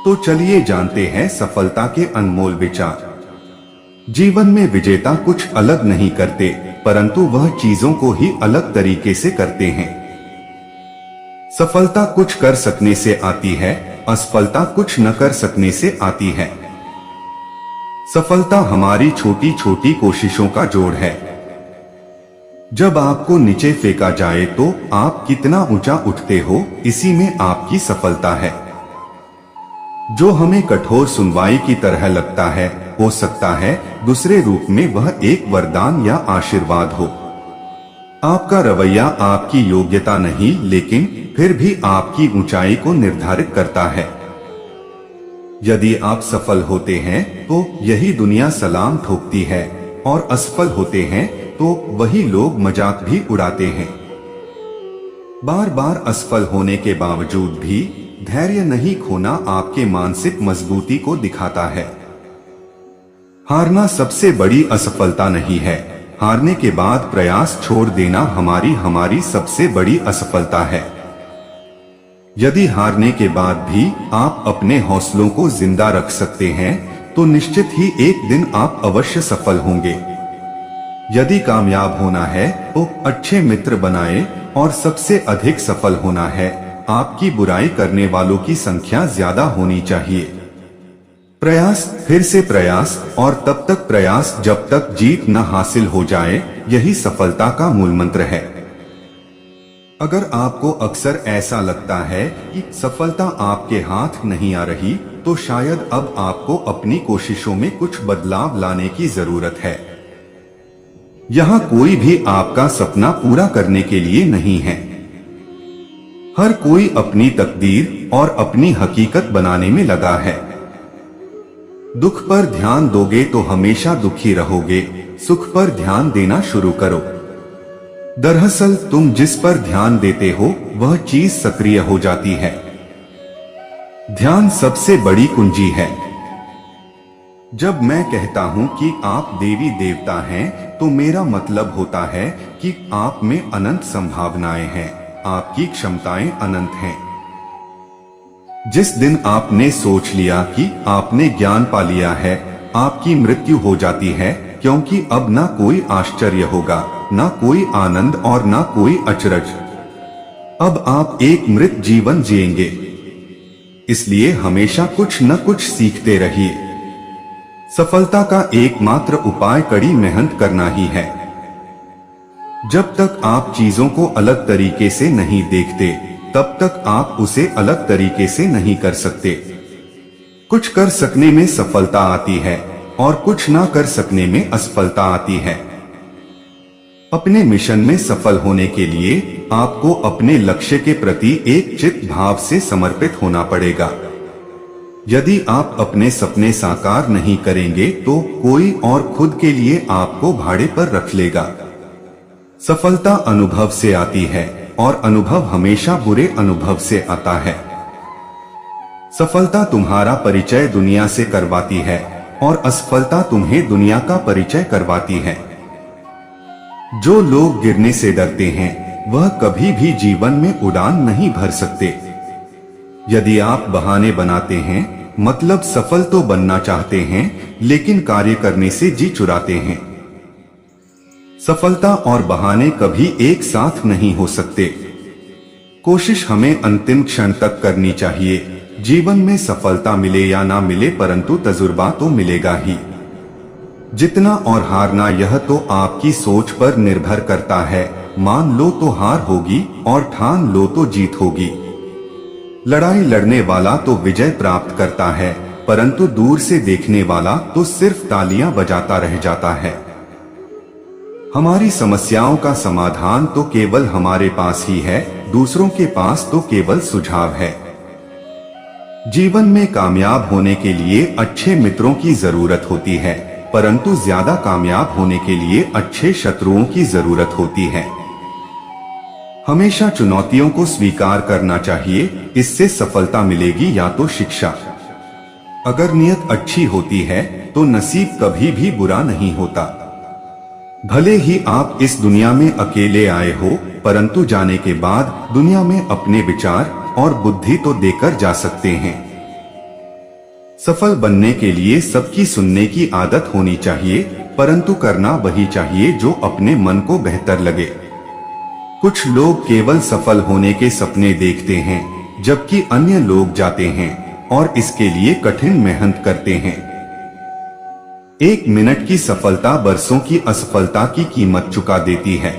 तो चलिए जानते हैं सफलता के अनमोल विचार। जीवन में विजेता कुछ अलग नहीं करते, परंतु वह चीजों को ही अलग तरीके से करते हैं। सफलता कुछ कर सकने से आती है, असफलता कुछ न कर सकने से आती है। सफलता हमारी छोटी छोटी कोशिशों का जोड़ है। जब आपको नीचे फेंका जाए तो आप कितना ऊंचा उठते हो, इसी में आपकी सफलता है। जो हमें कठोर सुनवाई की तरह लगता है, हो सकता है दूसरे रूप में वह एक वरदान या आशीर्वाद हो। आपका रवैया आपकी योग्यता नहीं, लेकिन फिर भी आपकी ऊंचाई को निर्धारित करता है। यदि आप सफल होते हैं तो यही दुनिया सलाम ठोकती है, और असफल होते हैं तो वही लोग मजाक भी उड़ाते हैं। बार बार असफल होने के बावजूद भी धैर्य नहीं खोना आपके मानसिक मजबूती को दिखाता है। हारना सबसे बड़ी असफलता नहीं है, हारने के बाद प्रयास छोड़ देना हमारी सबसे बड़ी असफलता है। यदि हारने के बाद भी आप अपने हौसलों को जिंदा रख सकते हैं तो निश्चित ही एक दिन आप अवश्य सफल होंगे। यदि कामयाब होना है तो अच्छे मित्र बनाए, और सबसे अधिक सफल होना है आपकी बुराई करने वालों की संख्या ज्यादा होनी चाहिए। प्रयास, फिर से प्रयास, और तब तक प्रयास जब तक जीत न हासिल हो जाए, यही सफलता का मूल मंत्र है। अगर आपको अक्सर ऐसा लगता है कि सफलता आपके हाथ नहीं आ रही, तो शायद अब आपको अपनी कोशिशों में कुछ बदलाव लाने की जरूरत है। यहाँ कोई भी आपका सपना पूरा करने के लिए नहीं है। हर कोई अपनी तकदीर और अपनी हकीकत बनाने में लगा है। दुख पर ध्यान दोगे तो हमेशा दुखी रहोगे, सुख पर ध्यान देना शुरू करो। दरअसल तुम जिस पर ध्यान देते हो वह चीज सक्रिय हो जाती है। ध्यान सबसे बड़ी कुंजी है। जब मैं कहता हूं कि आप देवी देवता हैं, तो मेरा मतलब होता है कि आप में अनंत संभावनाएं हैं, आपकी क्षमताएं अनंत हैं। जिस दिन आपने सोच लिया कि आपने ज्ञान पा लिया है, आपकी मृत्यु हो जाती है, क्योंकि अब ना कोई आश्चर्य होगा, ना कोई आनंद और ना कोई अचरज। अब आप एक मृत जीवन जिएंगे। इसलिए हमेशा कुछ न कुछ सीखते रहिए। सफलता का एकमात्र उपाय कड़ी मेहनत करना ही है। जब तक आप चीजों को अलग तरीके से नहीं देखते, तब तक आप उसे अलग तरीके से नहीं कर सकते। कुछ कर सकने में सफलता आती है और कुछ ना कर सकने में असफलता आती है। अपने मिशन में सफल होने के लिए आपको अपने लक्ष्य के प्रति एक चित्त भाव से समर्पित होना पड़ेगा। यदि आप अपने सपने साकार नहीं करेंगे तो कोई और खुद के लिए आपको भाड़े पर रख लेगा। सफलता अनुभव से आती है, और अनुभव हमेशा बुरे अनुभव से आता है। सफलता तुम्हारा परिचय दुनिया से करवाती है, और असफलता तुम्हें दुनिया का परिचय करवाती है। जो लोग गिरने से डरते हैं वह कभी भी जीवन में उड़ान नहीं भर सकते। यदि आप बहाने बनाते हैं, मतलब सफल तो बनना चाहते हैं लेकिन कार्य करने से जी चुराते हैं। सफलता और बहाने कभी एक साथ नहीं हो सकते। कोशिश हमें अंतिम क्षण तक करनी चाहिए। जीवन में सफलता मिले या ना मिले, परंतु तजुर्बा तो मिलेगा ही। जितना और हारना यह तो आपकी सोच पर निर्भर करता है। मान लो तो हार होगी, और ठान लो तो जीत होगी। लड़ाई लड़ने वाला तो विजय प्राप्त करता है, परंतु दूर से देखने वाला तो सिर्फ तालियां बजाता रह जाता है। हमारी समस्याओं का समाधान तो केवल हमारे पास ही है, दूसरों के पास तो केवल सुझाव है। जीवन में कामयाब होने के लिए अच्छे मित्रों की जरूरत होती है, परंतु ज्यादा कामयाब होने के लिए अच्छे शत्रुओं की जरूरत होती है। हमेशा चुनौतियों को स्वीकार करना चाहिए, इससे सफलता मिलेगी या तो शिक्षा। अगर नियत अच्छी होती है तो नसीब कभी भी बुरा नहीं होता। भले ही आप इस दुनिया में अकेले आए हो, परंतु जाने के बाद दुनिया में अपने विचार और बुद्धि तो देकर जा सकते हैं। सफल बनने के लिए सबकी सुनने की आदत होनी चाहिए, परंतु करना वही चाहिए जो अपने मन को बेहतर लगे। कुछ लोग केवल सफल होने के सपने देखते हैं, जबकि अन्य लोग जाते हैं और इसके लिए कठिन मेहनत करते हैं। 1 मिनट की सफलता बरसों की असफलता की कीमत चुका देती है।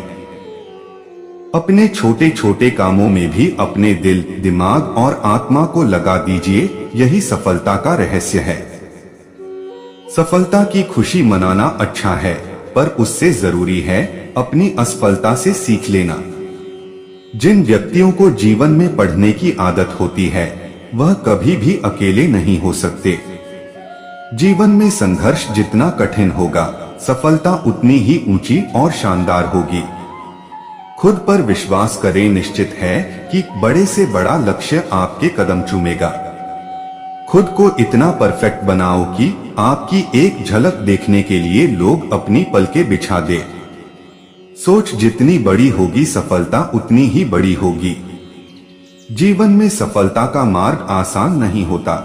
अपने छोटे छोटे कामों में भी अपने दिल, दिमाग और आत्मा को लगा दीजिए, यही सफलता का रहस्य है। सफलता की खुशी मनाना अच्छा है, पर उससे जरूरी है अपनी असफलता से सीख लेना। जिन व्यक्तियों को जीवन में पढ़ने की आदत होती है, वह कभी भी अकेले नहीं हो सकते। जीवन में संघर्ष जितना कठिन होगा, सफलता उतनी ही ऊंची और शानदार होगी। खुद पर विश्वास करें, निश्चित है कि बड़े से बड़ा लक्ष्य आपके कदम चूमेगा। खुद को इतना परफेक्ट बनाओ कि आपकी एक झलक देखने के लिए लोग अपनी पलकें बिछा दे। सोच जितनी बड़ी होगी, सफलता उतनी ही बड़ी होगी। जीवन में सफलता का मार्ग आसान नहीं होता।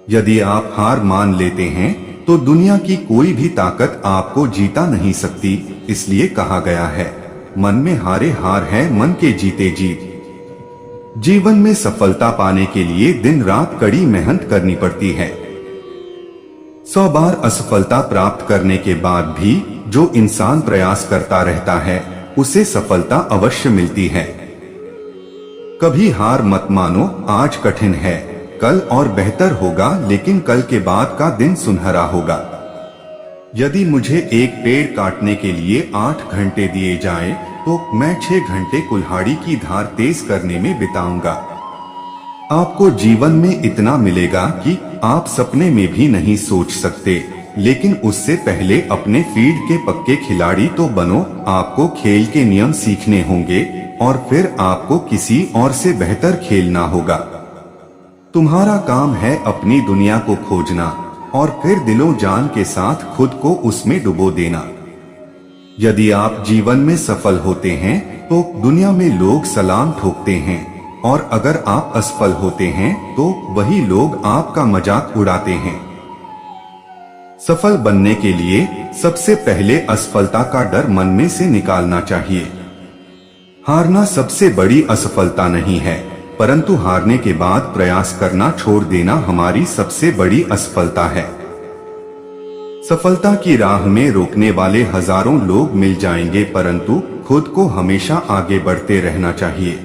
यदि आप हार मान लेते हैं तो दुनिया की कोई भी ताकत आपको जीता नहीं सकती। इसलिए कहा गया है, मन में हारे हार है, मन के जीते जीत। जीवन में सफलता पाने के लिए दिन रात कड़ी मेहनत करनी पड़ती है। 100 बार असफलता प्राप्त करने के बाद भी जो इंसान प्रयास करता रहता है, उसे सफलता अवश्य मिलती है। कभी हार मत मानो, आज कठिन है, कल और बेहतर होगा, लेकिन कल के बाद का दिन सुनहरा होगा। यदि मुझे एक पेड़ काटने के लिए 8 घंटे दिए जाएं, तो मैं 6 घंटे कुल्हाड़ी की धार तेज करने में बिताऊंगा। आपको जीवन में इतना मिलेगा कि आप सपने में भी नहीं सोच सकते, लेकिन उससे पहले अपने फील्ड के पक्के खिलाड़ी तो बनो। आपको खेल के नियम सीखने होंगे और फिर आपको किसी और से बेहतर खेलना होगा। तुम्हारा काम है अपनी दुनिया को खोजना और फिर दिलो जान के साथ खुद को उसमें डुबो देना। यदि आप जीवन में सफल होते हैं तो दुनिया में लोग सलाम ठोकते हैं, और अगर आप असफल होते हैं तो वही लोग आपका मजाक उड़ाते हैं। सफल बनने के लिए सबसे पहले असफलता का डर मन में से निकालना चाहिए। हारना सबसे बड़ी असफलता नहीं है, परंतु हारने के बाद प्रयास करना छोड़ देना हमारी सबसे बड़ी असफलता है। सफलता की राह में रोकने वाले हजारों लोग मिल जाएंगे, परंतु खुद को हमेशा आगे बढ़ते रहना चाहिए।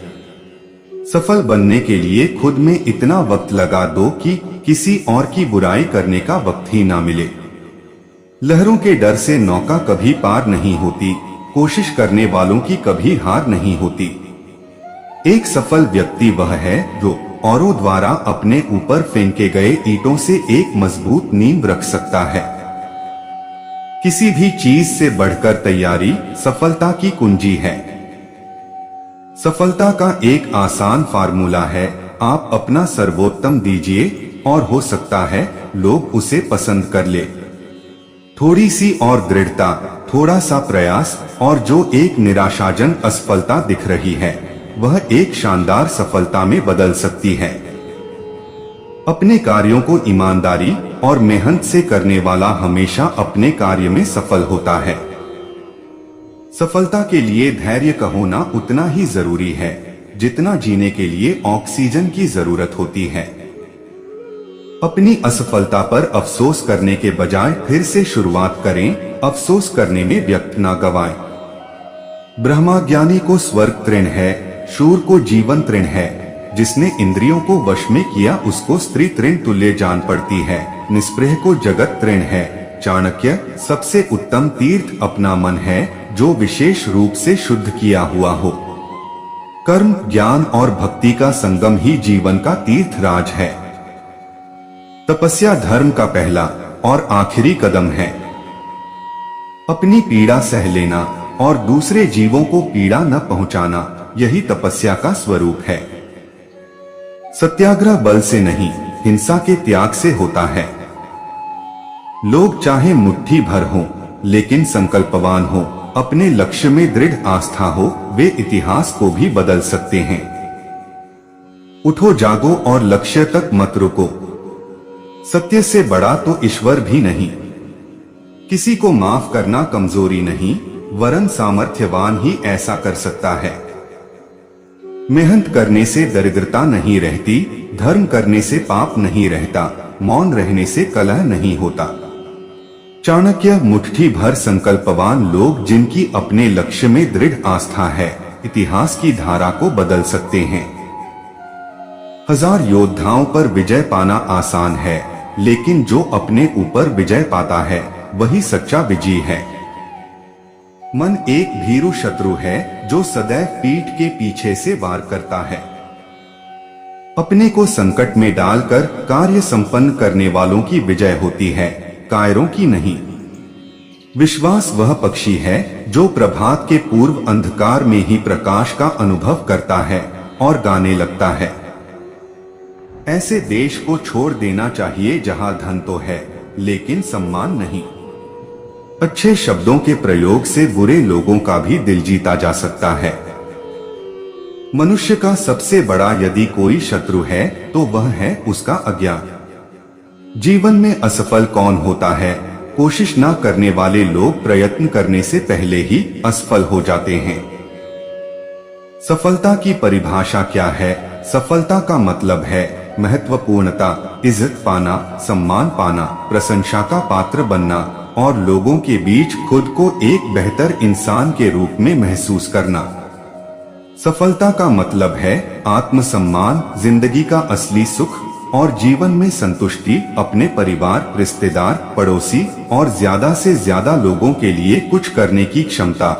सफल बनने के लिए खुद में इतना वक्त लगा दो कि किसी और की बुराई करने का वक्त ही ना मिले। लहरों के डर से नौका कभी पार नहीं होती, कोशिश करने वालों की कभी हार नहीं होती। एक सफल व्यक्ति वह है जो औरों द्वारा अपने ऊपर फेंके गए ईंटों से एक मजबूत नींव रख सकता है। किसी भी चीज से बढ़कर तैयारी सफलता की कुंजी है। सफलता का एक आसान फार्मूला है, आप अपना सर्वोत्तम दीजिए और हो सकता है लोग उसे पसंद कर ले। थोड़ी सी और दृढ़ता, थोड़ा सा प्रयास, और जो एक निराशाजनक असफलता दिख रही है, वह एक शानदार सफलता में बदल सकती है। अपने कार्यों को ईमानदारी और मेहनत से करने वाला हमेशा अपने कार्य में सफल होता है। सफलता के लिए धैर्य का होना उतना ही जरूरी है जितना जीने के लिए ऑक्सीजन की जरूरत होती है। अपनी असफलता पर अफसोस करने के बजाय फिर से शुरुआत करें, अफसोस करने में व्यक्त ना गवाएं। ब्रह्मज्ञानी को स्वर्ग तृण है, शूर को जीवन तृण है। जिसने इंद्रियों को वश में किया उसको स्त्री तृण तुल्य जान पड़ती है। निस्पृह को जगत तृण है। चाणक्य, सबसे उत्तम तीर्थ अपना मन है जो विशेष रूप से शुद्ध किया हुआ हो। कर्म, ज्ञान और भक्ति का संगम ही जीवन का तीर्थ राज है। तपस्या धर्म का पहला और आखिरी कदम है। अपनी पीड़ा सह लेना और दूसरे जीवों को पीड़ा न पहुंचाना, यही तपस्या का स्वरूप है। सत्याग्रह बल से नहीं, हिंसा के त्याग से होता है। लोग चाहे मुट्ठी भर हो, लेकिन संकल्पवान हो, अपने लक्ष्य में दृढ़ आस्था हो, वे इतिहास को भी बदल सकते हैं। उठो, जागो और लक्ष्य तक मत रुको। सत्य से बड़ा तो ईश्वर भी नहीं। किसी को माफ करना कमजोरी नहीं, वरन सामर्थ्यवान ही ऐसा कर सकता है। मेहनत करने से दरिद्रता नहीं रहती, धर्म करने से पाप नहीं रहता, मौन रहने से कलह नहीं होता। चाणक्य मुट्ठी भर संकल्पवान लोग जिनकी अपने लक्ष्य में दृढ़ आस्था है, इतिहास की धारा को बदल सकते हैं। 1000 योद्धाओं पर विजय पाना आसान है, लेकिन जो अपने ऊपर विजय पाता है वही सच्चा विजयी है। मन एक भीरू शत्रु है जो सदैव पीठ के पीछे से वार करता है। अपने को संकट में डालकर कार्य संपन्न करने वालों की विजय होती है, कायरों की नहीं। विश्वास वह पक्षी है जो प्रभात के पूर्व अंधकार में ही प्रकाश का अनुभव करता है और गाने लगता है। ऐसे देश को छोड़ देना चाहिए जहां धन तो है लेकिन सम्मान नहीं। अच्छे शब्दों के प्रयोग से बुरे लोगों का भी दिल जीता जा सकता है। मनुष्य का सबसे बड़ा यदि कोई शत्रु है तो वह है उसका अज्ञान। जीवन में असफल कौन होता है? कोशिश न करने वाले लोग प्रयत्न करने से पहले ही असफल हो जाते हैं। सफलता की परिभाषा क्या है? सफलता का मतलब है महत्वपूर्णता, इज्जत पाना, सम्मान पाना, प्रशंसा का पात्र बनना और लोगों के बीच खुद को एक बेहतर इंसान के रूप में महसूस करना। सफलता का मतलब है आत्मसम्मान, जिंदगी का असली सुख और जीवन में संतुष्टि, अपने परिवार, रिश्तेदार, पड़ोसी और ज्यादा से ज्यादा लोगों के लिए कुछ करने की क्षमता।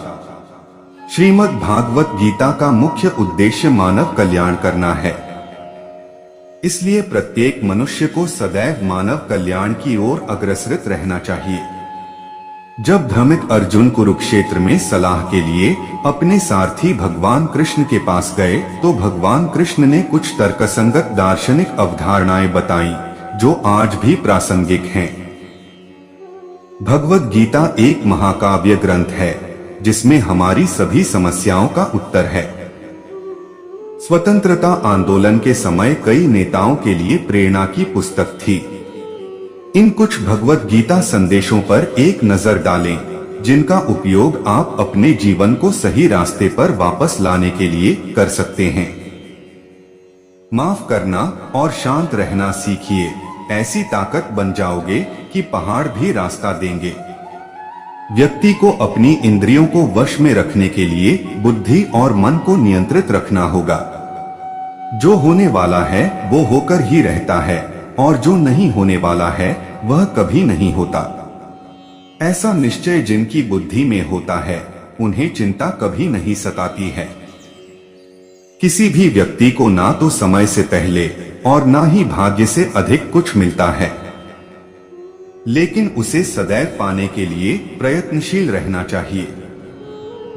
श्रीमद् भागवत गीता का मुख्य उद्देश्य मानव कल्याण करना है। इसलिए प्रत्येक मनुष्य को सदैव मानव कल्याण की ओर अग्रसर रहना चाहिए। जब भ्रमित अर्जुन कुरुक्षेत्र में सलाह के लिए अपने सारथी भगवान कृष्ण के पास गए तो भगवान कृष्ण ने कुछ तर्कसंगत दार्शनिक अवधारणाएं बताई जो आज भी प्रासंगिक हैं। भगवद गीता एक महाकाव्य ग्रंथ है जिसमें हमारी सभी समस्याओं का उत्तर है। स्वतंत्रता आंदोलन के समय कई नेताओं के लिए प्रेरणा की पुस्तक थी। इन कुछ भगवद गीता संदेशों पर एक नजर डालें जिनका उपयोग आप अपने जीवन को सही रास्ते पर वापस लाने के लिए कर सकते हैं। माफ करना और शांत रहना सीखिए, ऐसी ताकत बन जाओगे कि पहाड़ भी रास्ता देंगे। व्यक्ति को अपनी इंद्रियों को वश में रखने के लिए बुद्धि और मन को नियंत्रित रखना होगा। जो होने वाला है वो होकर ही रहता है और जो नहीं होने वाला है वह कभी नहीं होता। ऐसा निश्चय जिनकी बुद्धि में होता है उन्हें चिंता कभी नहीं सताती है। किसी भी व्यक्ति को ना तो समय से पहले और ना ही भाग्य से अधिक कुछ मिलता है, लेकिन उसे सदैव पाने के लिए प्रयत्नशील रहना चाहिए।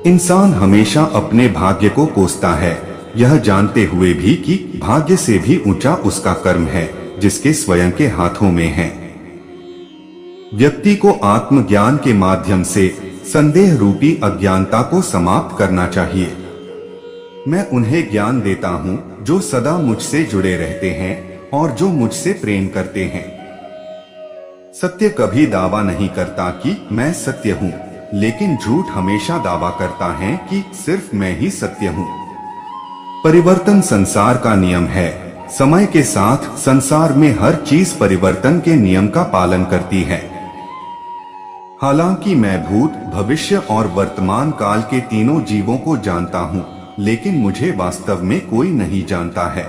इंसान हमेशा अपने भाग्य को कोसता है, यह जानते हुए भी कि भाग्य से भी ऊंचा उसका कर्म है जिसके स्वयं के हाथों में है। व्यक्ति को आत्मज्ञान के माध्यम से संदेह रूपी अज्ञानता को समाप्त करना चाहिए। मैं उन्हें ज्ञान देता हूँ जो सदा मुझसे जुड़े रहते हैं और जो मुझसे प्रेम करते हैं। सत्य कभी दावा नहीं करता कि मैं सत्य हूँ, लेकिन झूठ हमेशा दावा करता है कि सिर्फ मैं ही सत्य हूँ। परिवर्तन संसार का नियम है। समय के साथ संसार में हर चीज परिवर्तन के नियम का पालन करती है। हालांकि मैं भूत, भविष्य और वर्तमान काल के तीनों जीवों को जानता हूँ, लेकिन मुझे वास्तव में कोई नहीं जानता है।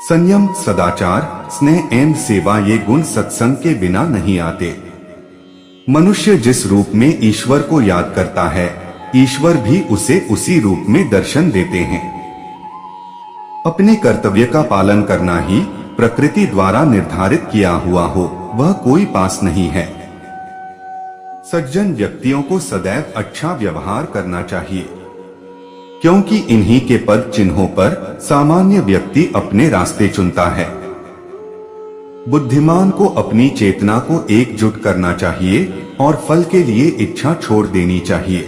संयम, सदाचार, स्नेह एवं सेवा ये गुण सत्संग के बिना नहीं आते। मनुष्य जिस रूप में ईश्वर को याद करता है, ईश्वर भी उसे उसी रूप में दर्शन देते हैं। अपने कर्तव्य का पालन करना ही प्रकृति द्वारा निर्धारित किया हुआ हो, वह कोई पास नहीं है। सज्जन व्यक्तियों को सदैव अच्छा व्यवहार करना चाहिए, क्योंकि इन्हीं के पद चिन्हों पर सामान्य व्यक्ति अपने रास्ते चुनता है। बुद्धिमान को अपनी चेतना को एकजुट करना चाहिए और फल के लिए इच्छा छोड़ देनी चाहिए।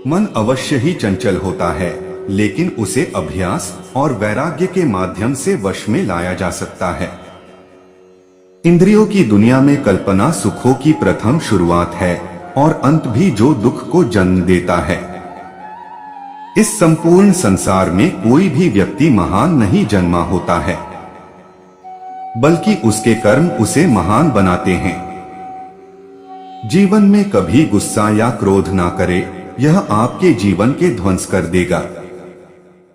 मन अवश्य ही चंचल होता है, लेकिन उसे अभ्यास और वैराग्य के माध्यम से वश में लाया जा सकता है। इंद्रियों की दुनिया में कल्पना सुखों की प्रथम शुरुआत है और अंत भी जो दुख को जन्म देता है। इस संपूर्ण संसार में कोई भी व्यक्ति महान नहीं जन्मा होता है, बल्कि उसके कर्म उसे महान बनाते हैं। जीवन में कभी गुस्सा या क्रोध ना करे, यह आपके जीवन के ध्वंस कर देगा।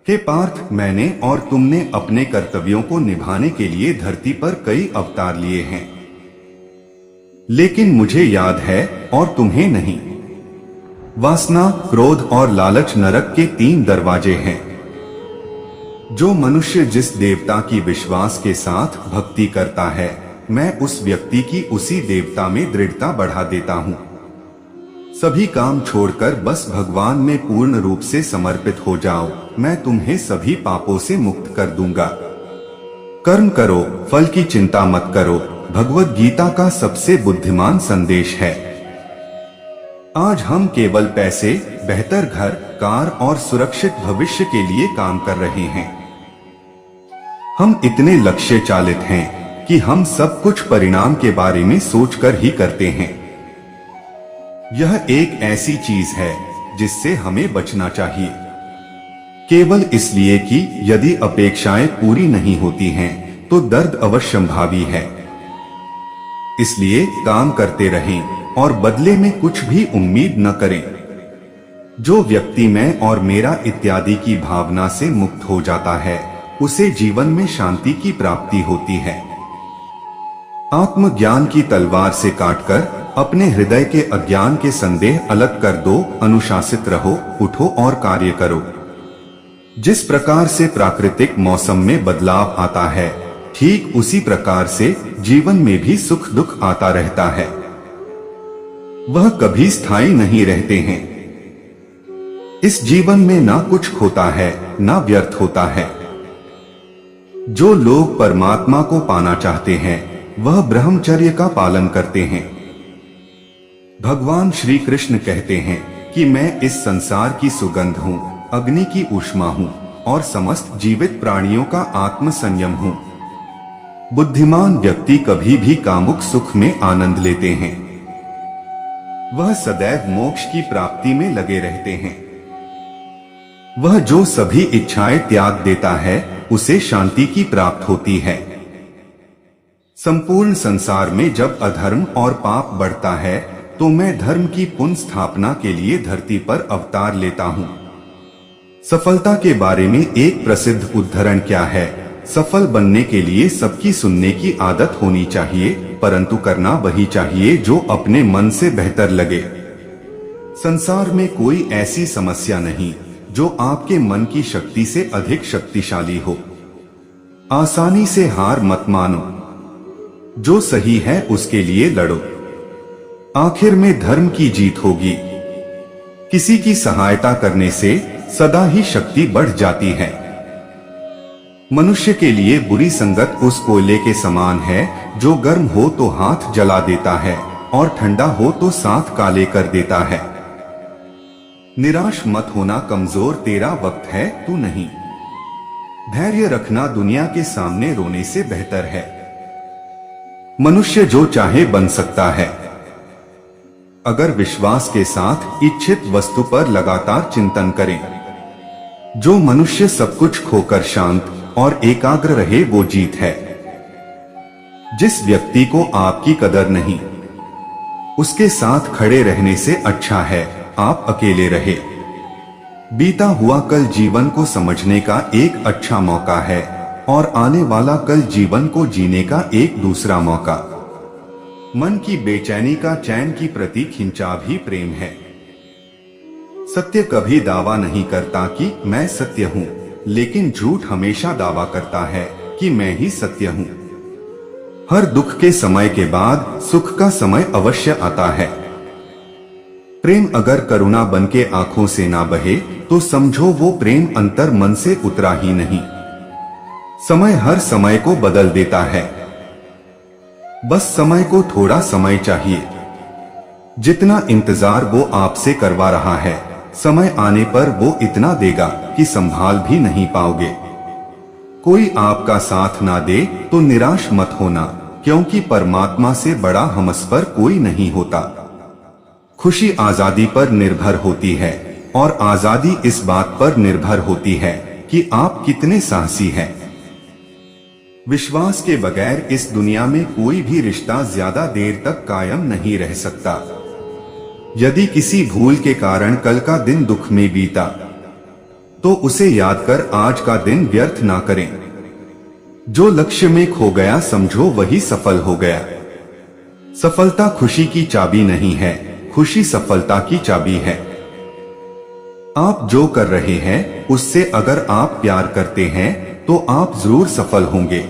हे पार्थ, मैंने और तुमने अपने कर्तव्यों को निभाने के लिए धरती पर कई अवतार लिए हैं, लेकिन मुझे याद है और तुम्हें नहीं। वासना, क्रोध और लालच नरक के 3 दरवाजे हैं। जो मनुष्य जिस देवता की विश्वास के साथ भक्ति करता है, मैं उस व्यक्ति की उसी देवता में दृढ़ता बढ़ा देता हूँ। सभी काम छोड़कर बस भगवान में पूर्ण रूप से समर्पित हो जाओ, मैं तुम्हें सभी पापों से मुक्त कर दूंगा। कर्म करो, फल की चिंता मत करो, भगवद गीता का सबसे बुद्धिमान संदेश है। आज हम केवल पैसे, बेहतर घर, कार और सुरक्षित भविष्य के लिए काम कर रहे हैं। हम इतने लक्ष्य चालित हैं कि हम सब कुछ परिणाम के बारे में सोचकर ही करते हैं। यह एक ऐसी चीज है जिससे हमें बचना चाहिए, केवल इसलिए कि यदि अपेक्षाएं पूरी नहीं होती हैं तो दर्द अवश्यंभावी है। इसलिए काम करते रहें और बदले में कुछ भी उम्मीद न करें। जो व्यक्ति मैं और मेरा इत्यादि की भावना से मुक्त हो जाता है, उसे जीवन में शांति की प्राप्ति होती है। आत्मज्ञान की तलवार से काटकर अपने हृदय के अज्ञान के संदेह अलग कर दो। अनुशासित रहो, उठो और कार्य करो। जिस प्रकार से प्राकृतिक मौसम में बदलाव आता है, ठीक उसी प्रकार से जीवन में भी सुख दुख आता रहता है। वह कभी स्थायी नहीं रहते हैं। इस जीवन में ना कुछ खोता है, ना व्यर्थ होता है। जो लोग परमात्मा को पाना चाहते हैं, वह ब्रह्मचर्य का पालन करते हैं। भगवान श्री कृष्ण कहते हैं कि मैं इस संसार की सुगंध हूँ, अग्नि की ऊष्मा हूँ और समस्त जीवित प्राणियों का आत्म संयम हूँ। बुद्धिमान व्यक्ति कभी भी कामुक सुख में आनंद लेते हैं। वह सदैव मोक्ष की प्राप्ति में लगे रहते हैं। वह जो सभी इच्छाएं त्याग देता है, उसे शांति की प्राप्त होती है। संपूर्ण संसार में जब अधर्म और पाप बढ़ता है, तो मैं धर्म की पुनः स्थापना के लिए धरती पर अवतार लेता हूँ। सफलता के बारे में एक प्रसिद्ध उद्धरण क्या है? सफल बनने के लिए सबकी सुनने की आदत होनी चाहिए, परंतु करना वही चाहिए जो अपने मन से बेहतर लगे। संसार में कोई ऐसी समस्या नहीं जो आपके मन की शक्ति से अधिक शक्तिशाली हो। आसानी से हार मत मानो। जो सही है उसके लिए लड़ो। आखिर में धर्म की जीत होगी। किसी की सहायता करने से सदा ही शक्ति बढ़ जाती है। मनुष्य के लिए बुरी संगत उस कोयले के समान है जो गर्म हो तो हाथ जला देता है और ठंडा हो तो साथ काले कर देता है। निराश मत होना, कमजोर तेरा वक्त है, तू नहीं। धैर्य रखना दुनिया के सामने रोने से बेहतर है। मनुष्य जो चाहे बन सकता है, अगर विश्वास के साथ इच्छित वस्तु पर लगातार चिंतन करें। जो मनुष्य सब कुछ खोकर शांत और एकाग्र रहे, वो जीत है। जिस व्यक्ति को आपकी कदर नहीं, उसके साथ खड़े रहने से अच्छा है आप अकेले रहे। बीता हुआ कल जीवन को समझने का एक अच्छा मौका है और आने वाला कल जीवन को जीने का एक दूसरा मौका। मन की बेचैनी का चैन की प्रति खिंचाव ही प्रेम है। सत्य कभी दावा नहीं करता कि मैं सत्य हूँ, लेकिन झूठ हमेशा दावा करता है कि मैं ही सत्य हूँ। हर दुख के समय के बाद सुख का समय अवश्य आता है। प्रेम अगर करुणा बन के आंखों से ना बहे, तो समझो वो प्रेम अंतर मन से उतरा ही नहीं। समय हर समय को बदल देता है। बस समय को थोड़ा समय चाहिए। जितना इंतजार वो आपसे करवा रहा है, समय आने पर वो इतना देगा कि संभाल भी नहीं पाओगे। कोई आपका साथ ना दे तो निराश मत होना, क्योंकि परमात्मा से बड़ा हमस पर कोई नहीं होता। खुशी आजादी पर निर्भर होती है और आजादी इस बात पर निर्भर होती है कि आप कितने साहसी हैं। विश्वास के बगैर इस दुनिया में कोई भी रिश्ता ज्यादा देर तक कायम नहीं रह सकता। यदि किसी भूल के कारण कल का दिन दुख में बीता तो उसे याद कर आज का दिन व्यर्थ ना करें। जो लक्ष्य में खो गया समझो वही सफल हो गया। सफलता खुशी की चाबी नहीं है, खुशी सफलता की चाबी है। आप जो कर रहे हैं उससे अगर आप प्यार करते हैं तो आप जरूर सफल होंगे।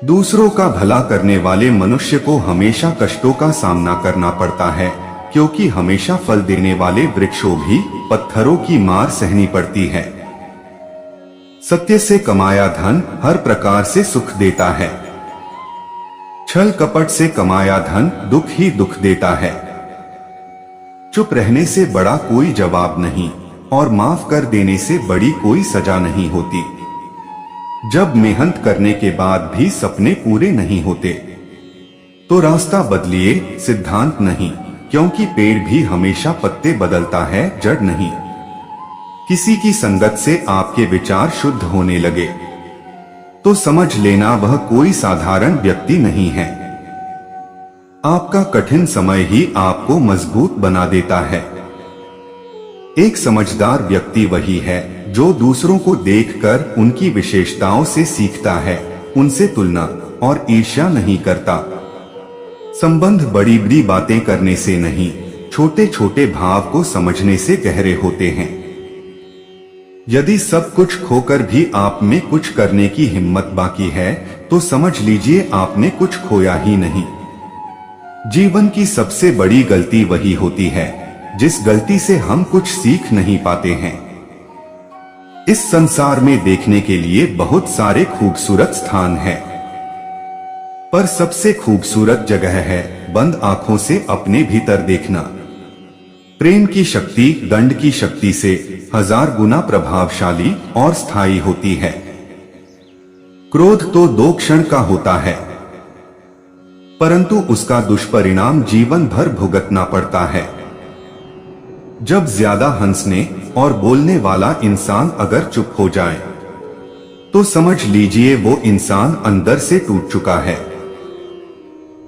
दूसरों का भला करने वाले मनुष्य को हमेशा कष्टों का सामना करना पड़ता है, क्योंकि हमेशा फल देने वाले वृक्षों भी पत्थरों की मार सहनी पड़ती है। सत्य से कमाया धन हर प्रकार से सुख देता है। छल कपट से कमाया धन दुख ही दुख देता है। चुप रहने से बड़ा कोई जवाब नहीं और माफ कर देने से बड़ी कोई सजा नहीं होती। जब मेहनत करने के बाद भी सपने पूरे नहीं होते तो रास्ता बदलिए, सिद्धांत नहीं, क्योंकि पेड़ भी हमेशा पत्ते बदलता है, जड़ नहीं। किसी की संगत से आपके विचार शुद्ध होने लगे तो समझ लेना वह कोई साधारण व्यक्ति नहीं है। आपका कठिन समय ही आपको मजबूत बना देता है। एक समझदार व्यक्ति वही है जो दूसरों को देखकर उनकी विशेषताओं से सीखता है, उनसे तुलना और ईर्ष्या नहीं करता। संबंध बड़ी बड़ी बातें करने से नहीं, छोटे छोटे भाव को समझने से गहरे होते हैं। यदि सब कुछ खोकर भी आप में कुछ करने की हिम्मत बाकी है तो समझ लीजिए आपने कुछ खोया ही नहीं। जीवन की सबसे बड़ी गलती वही होती है जिस गलती से हम कुछ सीख नहीं पाते हैं। इस संसार में देखने के लिए बहुत सारे खूबसूरत स्थान हैं, पर सबसे खूबसूरत जगह है बंद आंखों से अपने भीतर देखना। प्रेम की शक्ति दंड की शक्ति से 1000 गुना प्रभावशाली और स्थायी होती है। क्रोध तो 2 क्षण का होता है, परंतु उसका दुष्परिणाम जीवन भर भुगतना पड़ता है। जब ज्यादा हंसने और बोलने वाला इंसान अगर चुप हो जाए तो समझ लीजिए वो इंसान अंदर से टूट चुका है।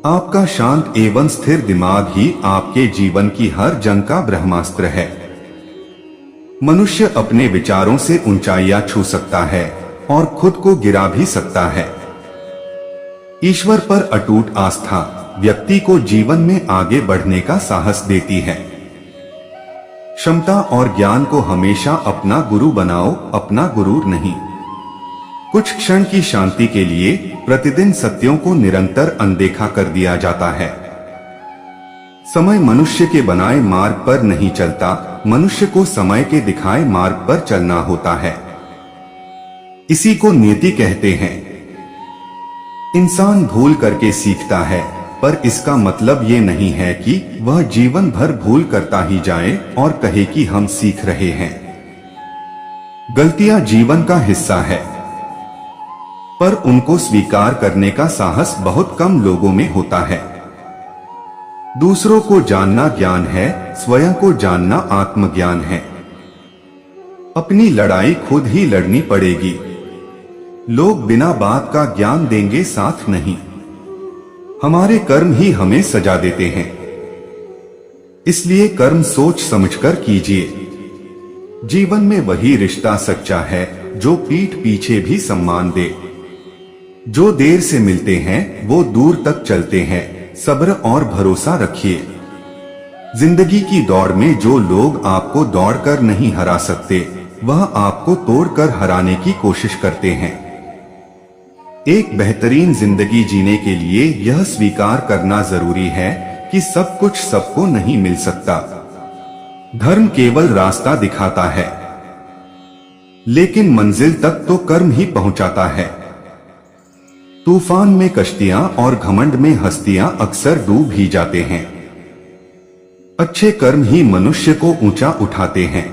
आपका शांत एवं स्थिर दिमाग ही आपके जीवन की हर जंग का ब्रह्मास्त्र है। मनुष्य अपने विचारों से ऊंचाइयां छू सकता है और खुद को गिरा भी सकता है। ईश्वर पर अटूट आस्था व्यक्ति को जीवन में आगे बढ़ने का साहस देती है। क्षमता और ज्ञान को हमेशा अपना गुरु बनाओ, अपना गुरूर नहीं। कुछ क्षण की शांति के लिए प्रतिदिन सत्यों को निरंतर अनदेखा कर दिया जाता है। समय मनुष्य के बनाए मार्ग पर नहीं चलता, मनुष्य को समय के दिखाए मार्ग पर चलना होता है। इसी को नियति कहते हैं। इंसान भूल करके सीखता है, पर इसका मतलब ये नहीं है कि वह जीवन भर भूल करता ही जाए और कहे कि हम सीख रहे हैं। गलतियां जीवन का हिस्सा है, पर उनको स्वीकार करने का साहस बहुत कम लोगों में होता है। दूसरों को जानना ज्ञान है, स्वयं को जानना आत्मज्ञान है। अपनी लड़ाई खुद ही लड़नी पड़ेगी। लोग बिना बात का ज्ञान देंगे, साथ नहीं। हमारे कर्म ही हमें सजा देते हैं, इसलिए कर्म सोच समझकर कीजिए। जीवन में वही रिश्ता सच्चा है जो पीठ पीछे भी सम्मान दे। जो देर से मिलते हैं वो दूर तक चलते हैं, सब्र और भरोसा रखिए। जिंदगी की दौड़ में जो लोग आपको दौड़कर नहीं हरा सकते वह आपको तोड़कर हराने की कोशिश करते हैं। एक बेहतरीन जिंदगी जीने के लिए यह स्वीकार करना जरूरी है कि सब कुछ सबको नहीं मिल सकता। धर्म केवल रास्ता दिखाता है, लेकिन मंजिल तक तो कर्म ही पहुंचाता है। तूफान में कश्तियां और घमंड में हस्तियां अक्सर डूब ही जाते हैं। अच्छे कर्म ही मनुष्य को ऊंचा उठाते हैं।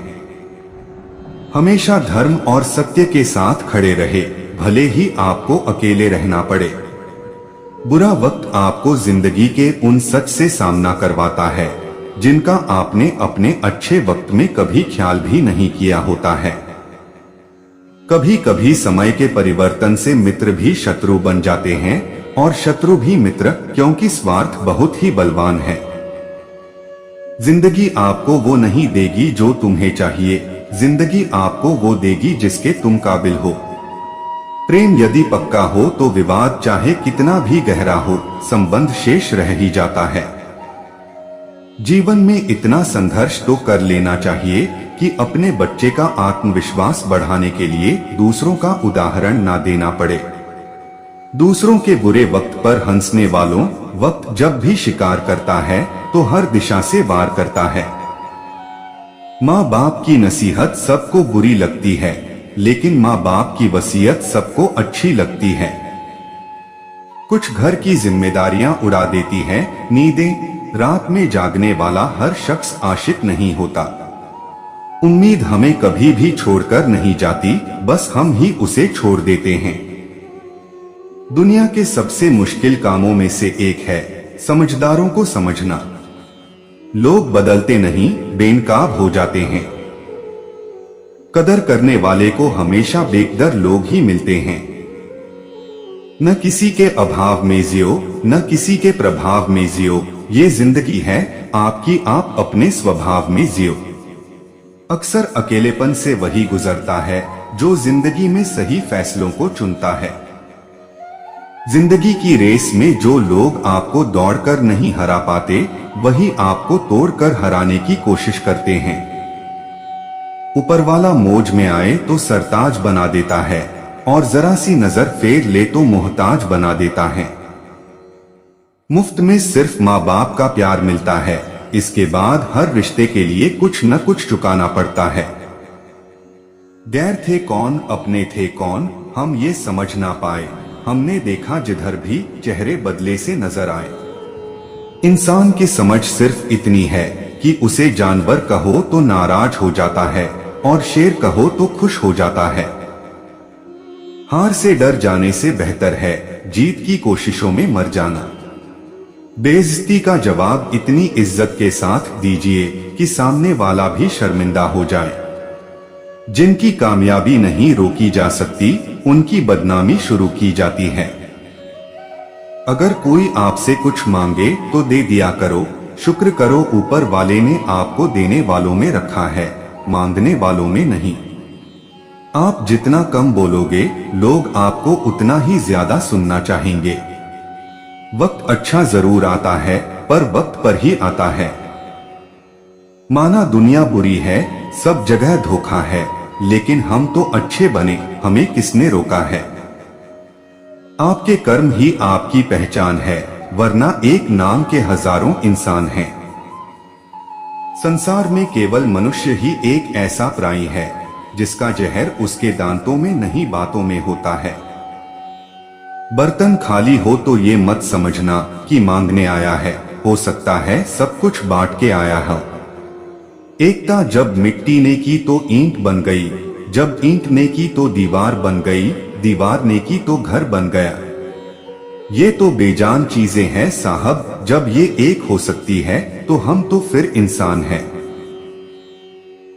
हमेशा धर्म और सत्य के साथ खड़े रहे, भले ही आपको अकेले रहना पड़े। बुरा वक्त आपको जिंदगी के उन सच से सामना करवाता है जिनका आपने अपने अच्छे वक्त में कभी ख्याल भी नहीं किया होता है। कभी कभी समय के परिवर्तन से मित्र भी शत्रु बन जाते हैं और शत्रु भी मित्र, क्योंकि स्वार्थ बहुत ही बलवान है। जिंदगी आपको वो नहीं देगी जो तुम्हें चाहिए, जिंदगी आपको वो देगी जिसके तुम काबिल हो। प्रेम यदि पक्का हो तो विवाद चाहे कितना भी गहरा हो, संबंध शेष रह ही जाता है। जीवन में इतना संघर्ष तो कर लेना चाहिए कि अपने बच्चे का आत्मविश्वास बढ़ाने के लिए दूसरों का उदाहरण ना देना पड़े। दूसरों के बुरे वक्त पर हंसने वालों, वक्त जब भी शिकार करता है तो हर दिशा से वार करता है। माँ बाप की नसीहत सबको बुरी लगती है, लेकिन माँ बाप की वसीयत सबको अच्छी लगती है। कुछ घर की जिम्मेदारियां उड़ा देती है नींदें, रात में जागने वाला हर शख्स आशिक नहीं होता। उम्मीद हमें कभी भी छोड़कर नहीं जाती, बस हम ही उसे छोड़ देते हैं। दुनिया के सबसे मुश्किल कामों में से एक है समझदारों को समझना। लोग बदलते नहीं, बेनकाब हो जाते हैं। कदर करने वाले को हमेशा बेकदर लोग ही मिलते हैं। न किसी के अभाव में जियो, न किसी के प्रभाव में जियो, ये जिंदगी है आपकी, आप अपने स्वभाव में जियो। अक्सर अकेलेपन से वही गुजरता है जो जिंदगी में सही फैसलों को चुनता है। जिंदगी की रेस में जो लोग आपको दौड़कर नहीं हरा पाते, वही आपको तोड़कर हराने की कोशिश करते हैं। ऊपर वाला मौज में आए तो सरताज बना देता है और जरा सी नजर फेर ले तो मोहताज बना देता है। मुफ्त में सिर्फ माँ बाप का प्यार मिलता है, इसके बाद हर रिश्ते के लिए कुछ न कुछ चुकाना पड़ता है। गैर थे कौन, अपने थे कौन, हम ये समझ ना पाए। हमने देखा जिधर भी चेहरे बदले से नजर आए। इंसान की समझ सिर्फ इतनी है कि उसे जानवर कहो तो नाराज हो जाता है और शेर कहो तो खुश हो जाता है। हार से डर जाने से बेहतर है जीत की कोशिशों में मर जाना। बेइज्जती का जवाब इतनी इज्जत के साथ दीजिए कि सामने वाला भी शर्मिंदा हो जाए। जिनकी कामयाबी नहीं रोकी जा सकती, उनकी बदनामी शुरू की जाती है। अगर कोई आपसे कुछ मांगे तो दे दिया करो, शुक्र करो ऊपर वाले ने आपको देने वालों में रखा है, मांगने वालों में नहीं। आप जितना कम बोलोगे, लोग आपको उतना ही ज्यादा सुनना चाहेंगे। वक्त अच्छा जरूर आता है, पर वक्त पर ही आता है। माना दुनिया बुरी है, सब जगह धोखा है, लेकिन हम तो अच्छे बने, हमें किसने रोका है। आपके कर्म ही आपकी पहचान है, वरना एक नाम के हजारों इंसान हैं। संसार में केवल मनुष्य ही एक ऐसा प्राणी है जिसका जहर उसके दांतों में नहीं बातों में होता है। बर्तन खाली हो तो ये मत समझना कि मांगने आया है, हो सकता है सब कुछ बांट के आया है। एकता जब मिट्टी ने की तो ईंट बन गई, जब ईंट ने की तो दीवार बन गई, दीवार ने की तो घर बन गया। ये तो बेजान चीजें हैं साहब, जब ये एक हो सकती है तो हम तो फिर इंसान हैं।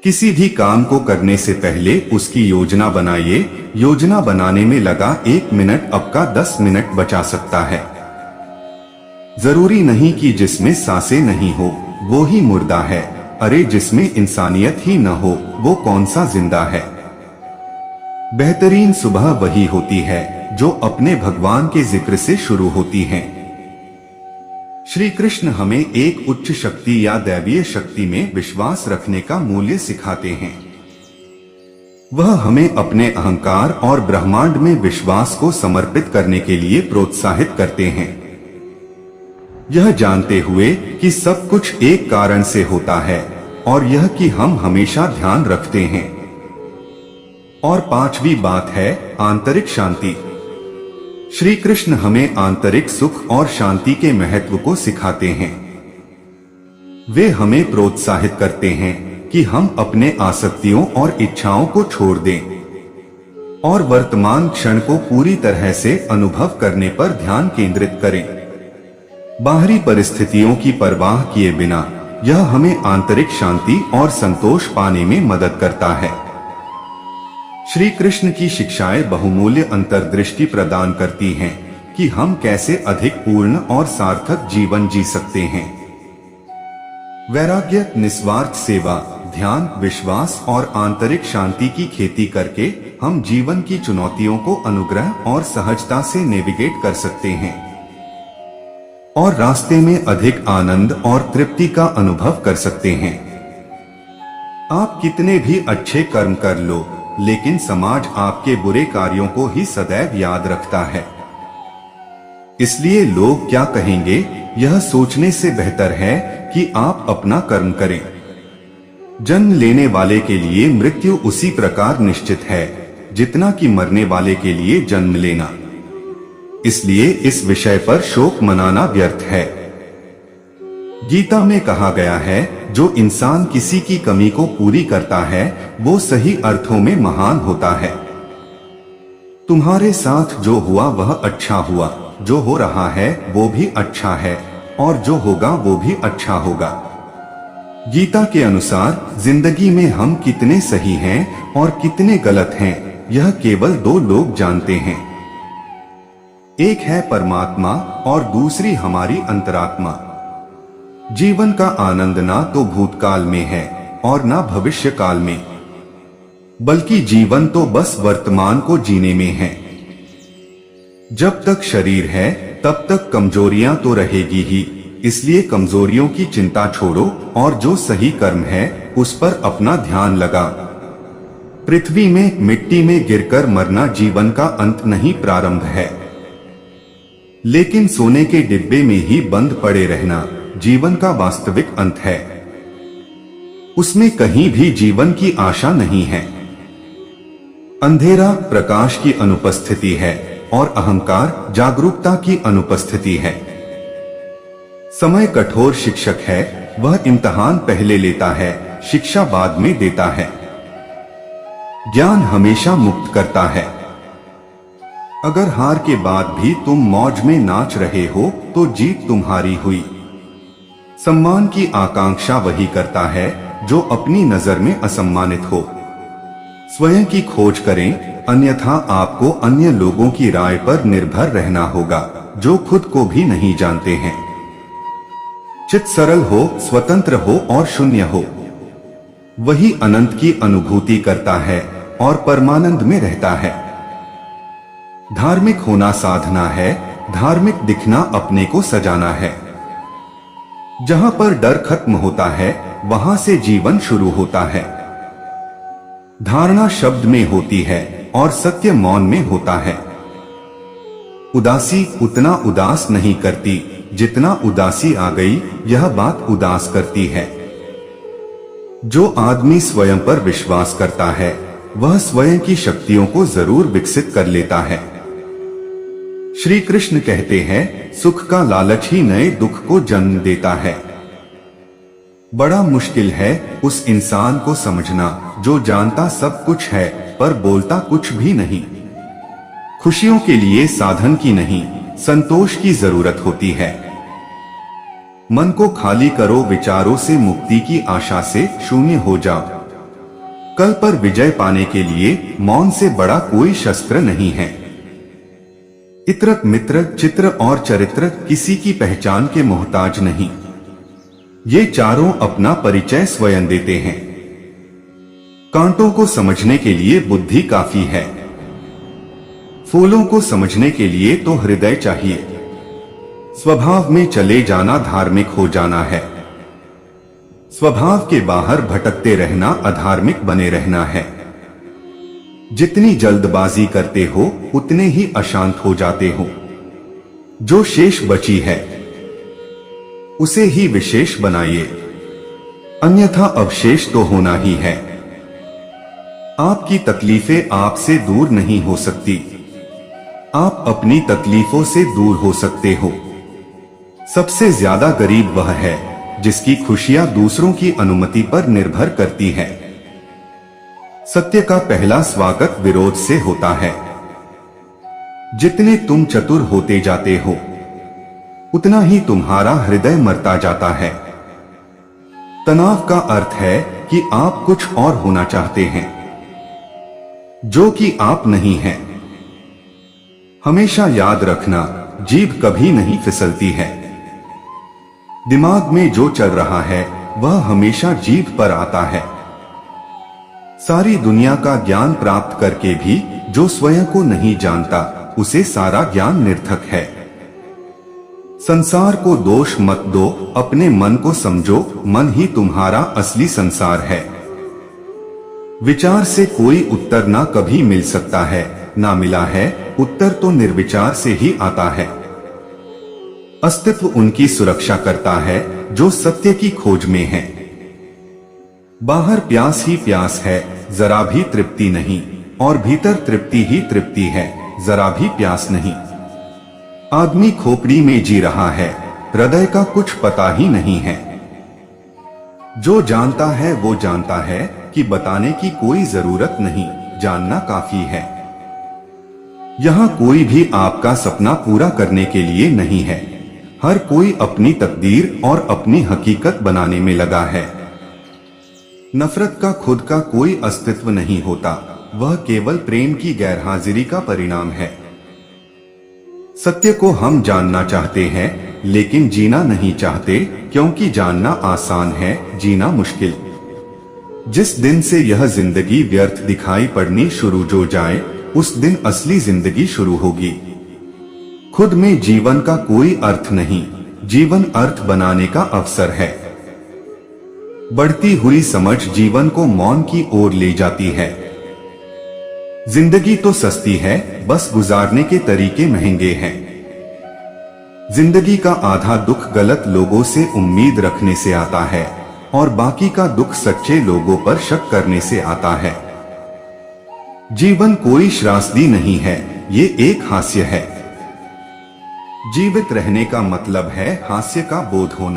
किसी भी काम को करने से पहले उसकी योजना बनाइए। योजना बनाने में लगा 1 मिनट आपका 10 मिनट बचा सकता है। जरूरी नहीं कि जिसमें सांसें नहीं हो वो ही मुर्दा है, अरे जिसमें इंसानियत ही न हो वो कौन सा जिंदा है। बेहतरीन सुबह वही होती है जो अपने भगवान के जिक्र से शुरू होती है। श्री कृष्ण हमें एक उच्च शक्ति या दैवीय शक्ति में विश्वास रखने का मूल्य सिखाते हैं। वह हमें अपने अहंकार और ब्रह्मांड में विश्वास को समर्पित करने के लिए प्रोत्साहित करते हैं, यह जानते हुए कि सब कुछ एक कारण से होता है और यह कि हम हमेशा ध्यान रखते हैं। और 5वीं बात है आंतरिक शांति। श्री कृष्ण हमें आंतरिक सुख और शांति के महत्व को सिखाते हैं। वे हमें प्रोत्साहित करते हैं कि हम अपने आसक्तियों और इच्छाओं को छोड़ दें और वर्तमान क्षण को पूरी तरह से अनुभव करने पर ध्यान केंद्रित करें। बाहरी परिस्थितियों की परवाह किए बिना यह हमें आंतरिक शांति और संतोष पाने में मदद करता है। श्री कृष्ण की शिक्षाएं बहुमूल्य अंतर्दृष्टि प्रदान करती हैं कि हम कैसे अधिक पूर्ण और सार्थक जीवन जी सकते हैं। वैराग्य, निस्वार्थ सेवा, ध्यान, विश्वास और आंतरिक शांति की खेती करके हम जीवन की चुनौतियों को अनुग्रह और सहजता से नेविगेट कर सकते हैं और रास्ते में अधिक आनंद और तृप्ति का अनुभव कर सकते हैं। आप कितने भी अच्छे कर्म कर लो, लेकिन समाज आपके बुरे कार्यों को ही सदैव याद रखता है। इसलिए लोग क्या कहेंगे, यह सोचने से बेहतर है कि आप अपना कर्म करें। जन्म लेने वाले के लिए मृत्यु उसी प्रकार निश्चित है जितना कि मरने वाले के लिए जन्म लेना। इसलिए इस विषय पर शोक मनाना व्यर्थ है। गीता में कहा गया है, जो इंसान किसी की कमी को पूरी करता है वो सही अर्थों में महान होता है। तुम्हारे साथ जो हुआ वह अच्छा हुआ, जो हो रहा है वो भी अच्छा है और जो होगा वो भी अच्छा होगा। गीता के अनुसार जिंदगी में हम कितने सही हैं और कितने गलत हैं, यह केवल दो लोग जानते हैं। एक है परमात्मा और दूसरी हमारी अंतरात्मा। जीवन का आनंद ना तो भूतकाल में है और ना भविष्य काल में, बल्कि जीवन तो बस वर्तमान को जीने में है। जब तक शरीर है तब तक कमजोरियां तो रहेगी ही, इसलिए कमजोरियों की चिंता छोड़ो और जो सही कर्म है उस पर अपना ध्यान लगा। पृथ्वी में मिट्टी में गिरकर मरना जीवन का अंत नहीं, प्रारंभ है। लेकिन सोने के डिब्बे में ही बंद पड़े रहना जीवन का वास्तविक अंत है। उसमें कहीं भी जीवन की आशा नहीं है। अंधेरा प्रकाश की अनुपस्थिति है और अहंकार जागरूकता की अनुपस्थिति है। समय कठोर शिक्षक है, वह इम्तिहान पहले लेता है, शिक्षा बाद में देता है। ज्ञान हमेशा मुक्त करता है। अगर हार के बाद भी तुम मौज में नाच रहे हो तो जीत तुम्हारी हुई। सम्मान की आकांक्षा वही करता है जो अपनी नजर में असम्मानित हो। स्वयं की खोज करें, अन्यथा आपको अन्य लोगों की राय पर निर्भर रहना होगा जो खुद को भी नहीं जानते हैं। चित्त सरल हो, स्वतंत्र हो और शून्य हो, वही अनंत की अनुभूति करता है और परमानंद में रहता है। धार्मिक होना साधना है, धार्मिक दिखना अपने को सजाना है। जहां पर डर खत्म होता है वहां से जीवन शुरू होता है। धारणा शब्द में होती है और सत्य मौन में होता है। उदासी उतना उदास नहीं करती जितना उदासी आ गई यह बात उदास करती है। जो आदमी स्वयं पर विश्वास करता है वह स्वयं की शक्तियों को जरूर विकसित कर लेता है। श्री कृष्ण कहते हैं, सुख का लालच ही नए दुख को जन्म देता है। बड़ा मुश्किल है उस इंसान को समझना जो जानता सब कुछ है पर बोलता कुछ भी नहीं। खुशियों के लिए साधन की नहीं, संतोष की जरूरत होती है। मन को खाली करो, विचारों से मुक्ति की आशा से शून्य हो जाओ। कल पर विजय पाने के लिए मौन से बड़ा कोई शस्त्र नहीं है। इत्र, मित्र, चित्र और चरित्र किसी की पहचान के मोहताज नहीं। ये चारों अपना परिचय स्वयं देते हैं। कांटों को समझने के लिए बुद्धि काफी है, फूलों को समझने के लिए तो हृदय चाहिए। स्वभाव में चले जाना धार्मिक हो जाना है। स्वभाव के बाहर भटकते रहना अधार्मिक बने रहना है। जितनी जल्दबाजी करते हो उतने ही अशांत हो जाते हो। जो शेष बची है उसे ही विशेष बनाइए, अन्यथा अवशेष तो होना ही है। आपकी तकलीफें आपसे दूर नहीं हो सकती, आप अपनी तकलीफों से दूर हो सकते हो। सबसे ज्यादा गरीब वह है जिसकी खुशियां दूसरों की अनुमति पर निर्भर करती है। सत्य का पहला स्वागत विरोध से होता है। जितने तुम चतुर होते जाते हो, उतना ही तुम्हारा हृदय मरता जाता है। तनाव का अर्थ है कि आप कुछ और होना चाहते हैं, जो कि आप नहीं हैं। हमेशा याद रखना, जीभ कभी नहीं फिसलती है। दिमाग में जो चल रहा है वह हमेशा जीभ पर आता है। सारी दुनिया का ज्ञान प्राप्त करके भी जो स्वयं को नहीं जानता, उसे सारा ज्ञान निर्थक है। संसार को दोष मत दो, अपने मन को समझो, मन ही तुम्हारा असली संसार है। विचार से कोई उत्तर ना कभी मिल सकता है, ना मिला है उत्तर तो निर्विचार से ही आता है। अस्तित्व उनकी सुरक्षा करता है जो सत्य की खोज में है। बाहर प्यास ही प्यास है, जरा भी तृप्ति नहीं, और भीतर तृप्ति ही तृप्ति है, जरा भी प्यास नहीं। आदमी खोपड़ी में जी रहा है, हृदय का कुछ पता ही नहीं है। जो जानता है वो जानता है कि बताने की कोई जरूरत नहीं, जानना काफी है। यहाँ कोई भी आपका सपना पूरा करने के लिए नहीं है। हर कोई अपनी तकदीर और अपनी हकीकत बनाने में लगा है। नफरत का खुद का कोई अस्तित्व नहीं होता, वह केवल प्रेम की गैरहाजिरी का परिणाम है। सत्य को हम जानना चाहते हैं, लेकिन जीना नहीं चाहते, क्योंकि जानना आसान है, जीना मुश्किल। जिस दिन से यह जिंदगी व्यर्थ दिखाई पड़नी शुरू हो जाए, उस दिन असली जिंदगी शुरू होगी। खुद में जीवन का कोई अर्थ नहीं, जीवन अर्थ बनाने का अवसर है। बढ़ती हुई समझ जीवन को मौन की ओर ले जाती है। जिंदगी तो सस्ती है, बस गुजारने के तरीके महंगे हैं। जिंदगी का आधा दुख गलत लोगों से उम्मीद रखने से आता है, और बाकी का दुख सच्चे लोगों पर शक करने से आता है। जीवन कोई त्रासदी नहीं है, ये एक हास्य है। जीवित रहने का मतलब है हास्य का बोध होना।